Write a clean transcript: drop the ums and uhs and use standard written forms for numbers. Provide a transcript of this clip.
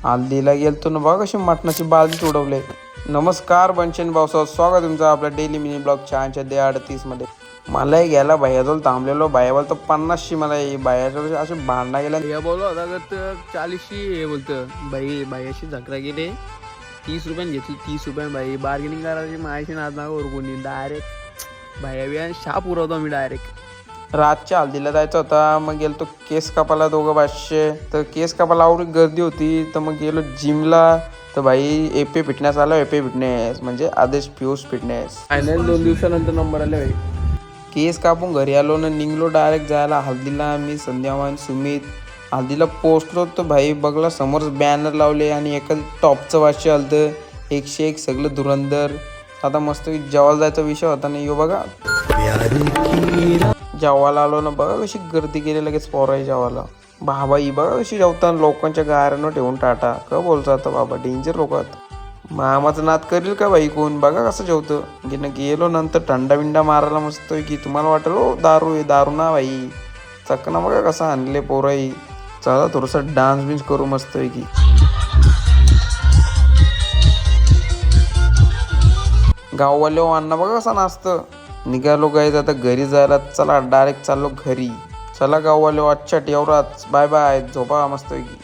हल्दीला गेलतो ना बघ कशी मटणाची बालदी उडवले. नमस्कार बनशन भाऊसाहेब, स्वागत तुमचं आपल्या डेली मिनी ब्लॉग छानच्या 38 मध्ये. मलाही घ्यायला बाहेर थांबलेलो, बाहेर तर 50शी मला बाहेर असे भांडणा गेला. हे बोललो होता तर 40शी हे बोलतं बाई अशी झकरा गेले 30 रुपयाने घेतली. 30 रुपयाने बाई बार्गेनिंग करायची माहिती ना ना कोणी डायरेक्ट बाया शाप उरवतो मी डायरेक्ट. रातच्या हल्दीला जायचं होता, मग गेलो केस कापायला दोघं 500. तर केस कापायला आवडी गर्दी होती, तर मग गेलो जिमला. तर भाई एपी फिटनेस आला. एपी फिटनेस म्हणजे आदेश पियुष फिटनेस. फायनल 2 दिवसानंतर नंबर आले भाई. केस कापून घरी आलो ना निघलो डायरेक्ट जायला हल्दीला. मी संध्यावान सुमित हल्दीला पोचलो तर भाई बघला समोर बॅनर लावले आणि एका टॉपचं वाक्य आलतं 101 सगळं धुरंधर. आता मस्त जेवायला जायचा विषय होता ना. यो बघा जेवायला आलो ना, बघा कशी गर्दी केली लगेच पोराय जेवायला. बाबाई बघा कशी जेवताना लोकांच्या गाऱ्यानं ठेवून टाटा का बोलतो आता बाबा. डेंजर लोक आहेत. मामाचं नाद करील का भाई कोण. बघा कसं जेवतं. गेलो नंतर थंडा बिंडा मारायला मस्त की तुम्हाला वाटेल हो दारू आहे. दारू ना भाई, चकना बघा कसं आणले पोराई. चला थोडंसा डान्स बिन्स करू मस्त की. गाववाले अण्णा बघा कसं नाचतं. निघालो गाईज आता घरी जायला. चला डायरेक्ट चाललो घरी. चला गाववाले अच्छा एवढाच. बाय बाय, झोपा मस्त की.